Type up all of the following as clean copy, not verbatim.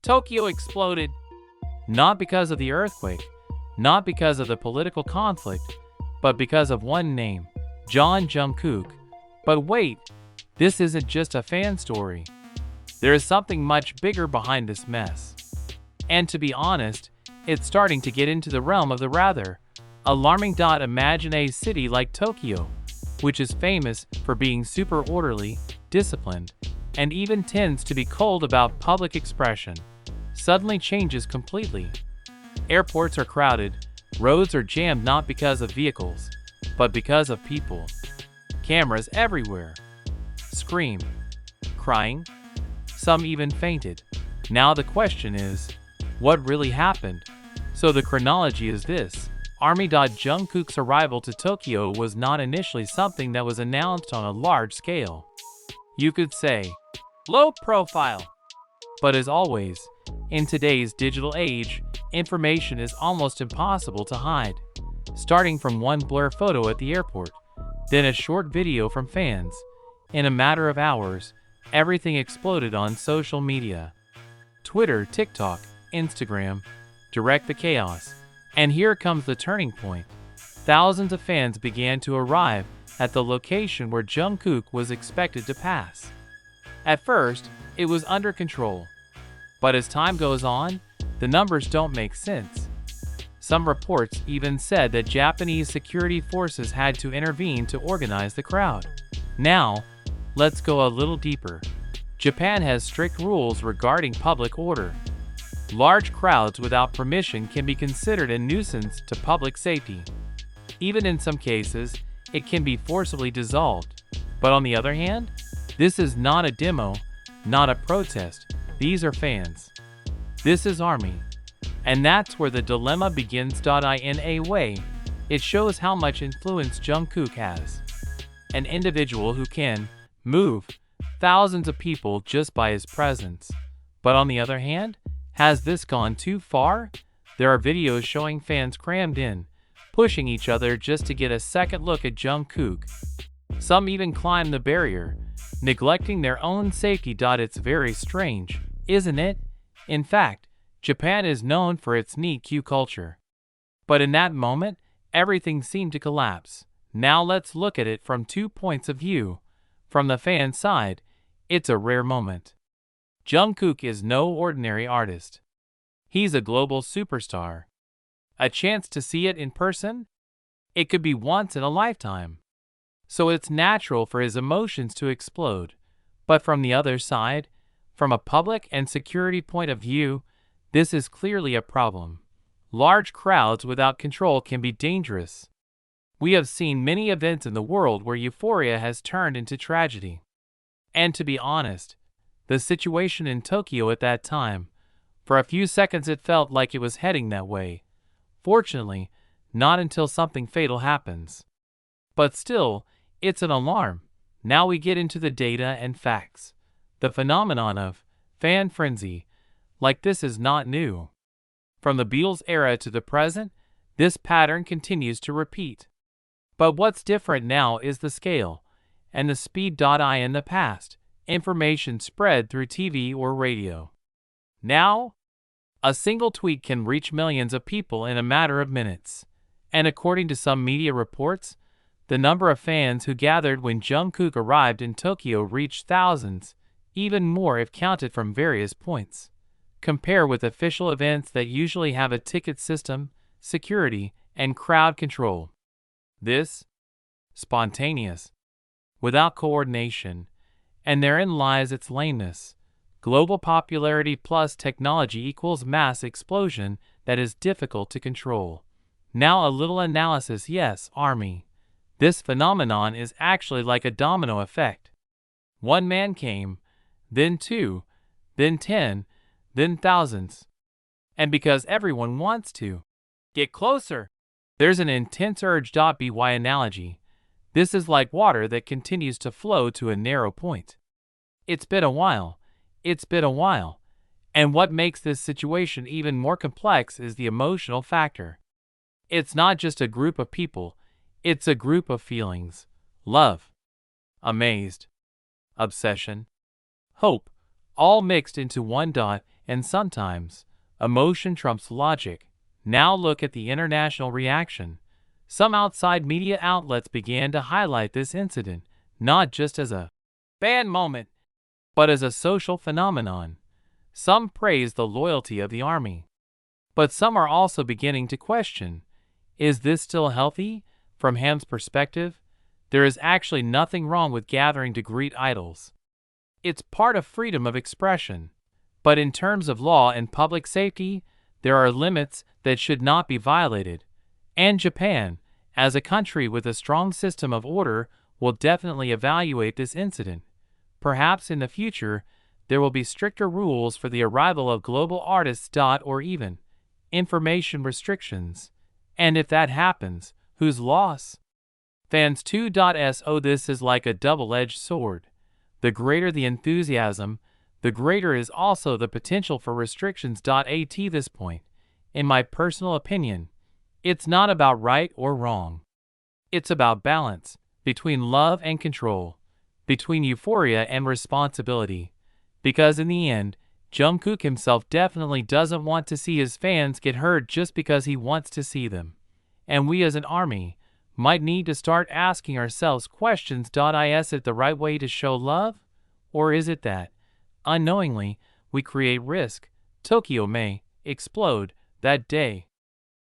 Tokyo exploded. Not because of the earthquake, not because of the political conflict, but because of one name, Jungkook. But wait, this isn't just a fan story. There is something much bigger behind this mess. And to be honest, it's starting to get into the realm of the rather alarming. Imagine a city like Tokyo, which is famous for being super orderly, disciplined, and even tends to be cold about public expression, suddenly changes completely. Airports are crowded, roads are jammed not because of vehicles, but because of people. Cameras everywhere. Scream. Crying. Some even fainted. Now the question is, what really happened? So the chronology is this. ARMY. Jungkook's arrival to Tokyo was not initially something that was announced on a large scale. You could say, low profile. But as always, in today's digital age, information is almost impossible to hide. Starting from one blur photo at the airport, then a short video from fans. In a matter of hours, everything exploded on social media. Twitter, TikTok, Instagram, direct the chaos. And here comes the turning point. Thousands of fans began to arrive at the location where Jungkook was expected to pass. At first, it was under control. But as time goes on, the numbers don't make sense. Some reports even said that Japanese security forces had to intervene to organize the crowd. Now, let's go a little deeper. Japan has strict rules regarding public order. Large crowds without permission can be considered a nuisance to public safety. Even in some cases, it can be forcibly dissolved. But on the other hand, this is not a demo, not a protest. These are fans. This is ARMY. And that's where the dilemma begins. In a way, it shows how much influence Jungkook has. An individual who can move thousands of people just by his presence. But on the other hand, has this gone too far? There are videos showing fans crammed in, pushing each other just to get a second look at Jungkook. Some even climb the barrier, neglecting their own safety. It's very strange, isn't it? In fact, Japan is known for its neat queue culture. But in that moment, everything seemed to collapse. Now let's look at it from 2 points of view. From the fan side, it's a rare moment. Jungkook is no ordinary artist. He's a global superstar. A chance to see it in person? It could be once in a lifetime. So it's natural for his emotions to explode. But from the other side, from a public and security point of view, this is clearly a problem. Large crowds without control can be dangerous. We have seen many events in the world where euphoria has turned into tragedy. And to be honest, the situation in Tokyo at that time, for a few seconds it felt like it was heading that way. Fortunately, not until something fatal happens. But still, it's an alarm. Now we get into the data and facts. The phenomenon of fan frenzy, like this, is not new. From the Beatles era to the present, this pattern continues to repeat. But what's different now is the scale and the speed. In the past, information spread through TV or radio. Now, a single tweet can reach millions of people in a matter of minutes. And according to some media reports, the number of fans who gathered when Jungkook arrived in Tokyo reached thousands, even more if counted from various points. Compare with official events that usually have a ticket system, security, and crowd control. This? Spontaneous. Without coordination. And therein lies its lameness. Global popularity plus technology equals mass explosion that is difficult to control. Now a little analysis. Yes, ARMY. This phenomenon is actually like a domino effect. One man came, then 2, then 10, then thousands. And because everyone wants to get closer, there's an intense urge. By analogy, this is like water that continues to flow to a narrow point. It's been a while. And what makes this situation even more complex is the emotional factor. It's not just a group of people, it's a group of feelings. Love, amazed, obsession, hope, all mixed into one. and sometimes, emotion trumps logic. Now look at the international reaction. Some outside media outlets began to highlight this incident, not just as a fan moment, but as a social phenomenon. Some praise the loyalty of the army, but some are also beginning to question, is this still healthy? From Ham's perspective, there is actually nothing wrong with gathering to greet idols. It's part of freedom of expression. But in terms of law and public safety, there are limits that should not be violated. And Japan, as a country with a strong system of order, will definitely evaluate this incident. Perhaps in the future, there will be stricter rules for the arrival of global artists. Or even information restrictions. And if that happens, whose loss? Fans 2.so This is like a double-edged sword. The greater the enthusiasm, the greater is also the potential for restrictions. At this point, in my personal opinion, it's not about right or wrong. It's about balance, between love and control, between euphoria and responsibility. Because in the end, Jungkook himself definitely doesn't want to see his fans get hurt just because he wants to see them. And we as an army might need to start asking ourselves questions. Is it the right way to show love? Or is it that, unknowingly, we create risk? Tokyo may explode that day.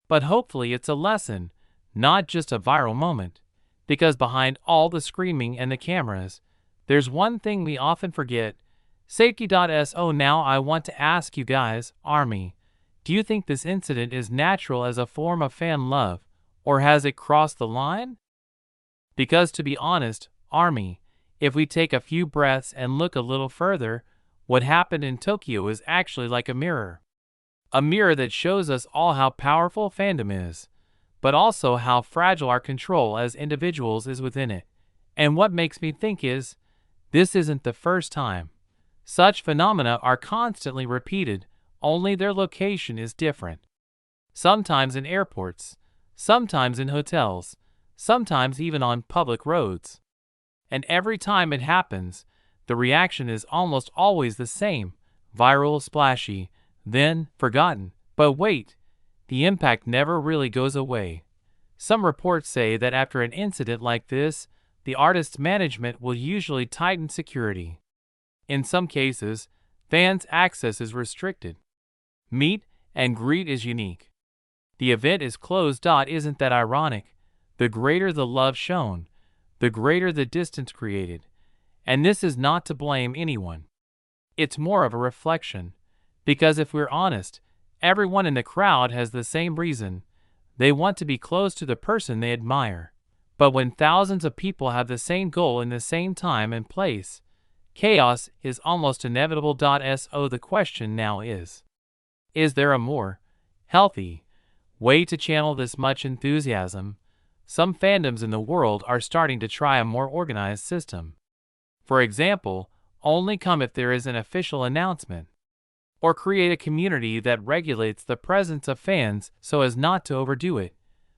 But hopefully it's a lesson, not just a viral moment. Because behind all the screaming and the cameras, there's one thing we often forget. Safety.so Now I want to ask you guys, Army, do you think this incident is natural as a form of fan love, or has it crossed the line? Because to be honest, Army, if we take a few breaths and look a little further, what happened in Tokyo is actually like a mirror. A mirror that shows us all how powerful fandom is, but also how fragile our control as individuals is within it. And what makes me think is, this isn't the first time. Such phenomena are constantly repeated, only their location is different. Sometimes in airports, sometimes in hotels, sometimes even on public roads. And every time it happens, the reaction is almost always the same, viral, splashy, then forgotten. But wait, the impact never really goes away. Some reports say that after an incident like this, the artist's management will usually tighten security. In some cases, fans' access is restricted. Meet and greet is unique. The event is closed. Isn't that ironic? The greater the love shown, the greater the distance created. And this is not to blame anyone. It's more of a reflection. Because if we're honest, everyone in the crowd has the same reason. They want to be close to the person they admire. But when thousands of people have the same goal in the same time and place, chaos is almost inevitable. The question now is there a more healthy way to channel this much enthusiasm? Some fandoms in the world are starting to try a more organized system. For example, only come if there is an official announcement. Or create a community that regulates the presence of fans so as not to overdo it.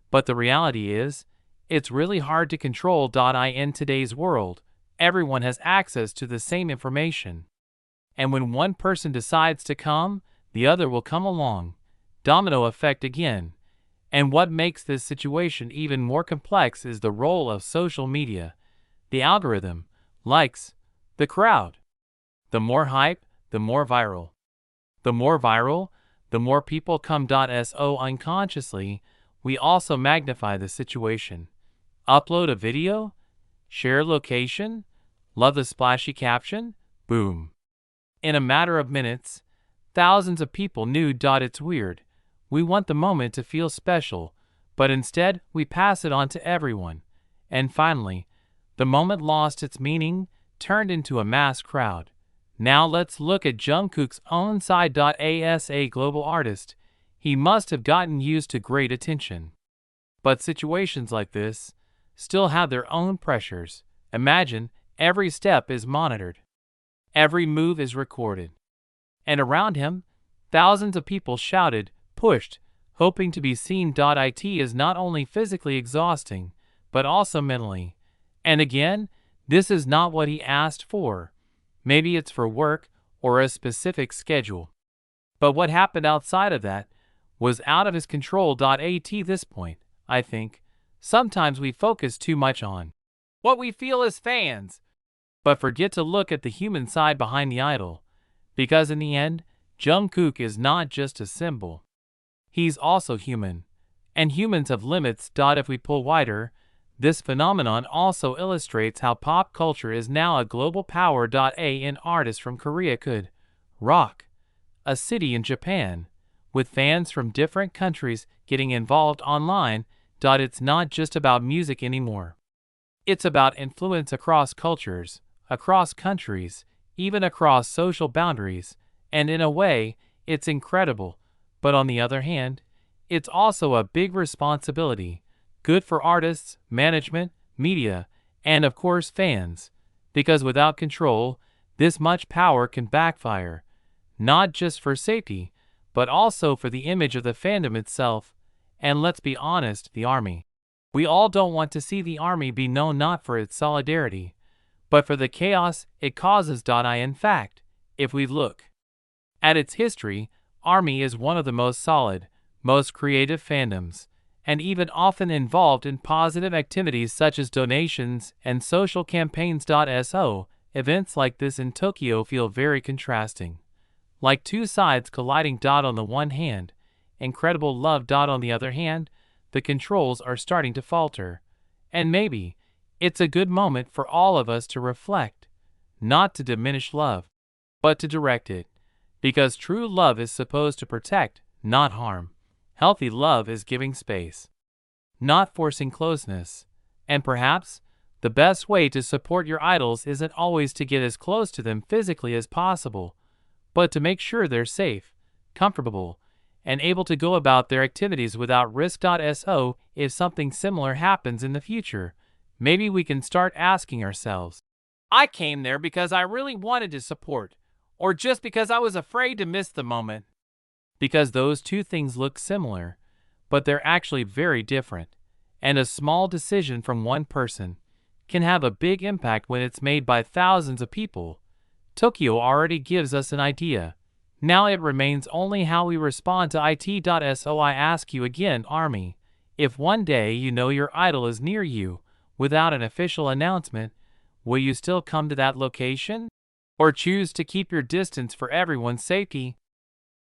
But the reality is, it's really hard to control. In today's world, everyone has access to the same information. And when one person decides to come, the other will come along. Domino effect again. And what makes this situation even more complex is the role of social media. The algorithm, likes, the crowd. The more hype, the more viral. The more viral, the more people come. So unconsciously, we also magnify the situation. Upload a video, share location, love the splashy caption, boom. In a matter of minutes, thousands of people knew. It's weird. We want the moment to feel special, but instead we pass it on to everyone. And finally, the moment lost its meaning, turned into a mass crowd. Now let's look at Jungkook's own side. As a global artist, he must have gotten used to great attention. But situations like this still have their own pressures. Imagine every step is monitored. Every move is recorded. And around him, thousands of people shouted, pushed, hoping to be seen. It is not only physically exhausting, but also mentally. And again, this is not what he asked for. Maybe it's for work or a specific schedule. But what happened outside of that was out of his control. At this point, I think, sometimes we focus too much on what we feel as fans, but forget to look at the human side behind the idol. Because in the end, Jungkook is not just a symbol. He's also human. And humans have limits. If we pull wider, this phenomenon also illustrates how pop culture is now a global power. An artist from Korea could rock a city in Japan, with fans from different countries getting involved online. It's not just about music anymore. It's about influence across cultures, across countries, even across social boundaries, and in a way, it's incredible. But on the other hand, it's also a big responsibility, good for artists, management, media, and of course fans, because without control, this much power can backfire, not just for safety, but also for the image of the fandom itself. And let's be honest, the ARMY. We all don't want to see the ARMY be known not for its solidarity, but for the chaos it causes. In fact, if we look at its history, ARMY is one of the most solid, most creative fandoms, and even often involved in positive activities such as donations and social campaigns. Events like this in Tokyo feel very contrasting, like two sides colliding. On the one hand, incredible love. On the other hand, the controls are starting to falter. And maybe it's a good moment for all of us to reflect, not to diminish love, but to direct it. Because true love is supposed to protect, not harm. Healthy love is giving space, not forcing closeness. And perhaps the best way to support your idols isn't always to get as close to them physically as possible, but to make sure they're safe, comfortable, and able to go about their activities without risk. If something similar happens in the future, maybe we can start asking ourselves, I came there because I really wanted to support, or just because I was afraid to miss the moment. Because those two things look similar, but they're actually very different, and a small decision from one person can have a big impact when it's made by thousands of people. Tokyo already gives us an idea. Now it remains only how we respond to it. So I ask you again, ARMY, if one day you know your idol is near you, without an official announcement, will you still come to that location? Or choose to keep your distance for everyone's safety?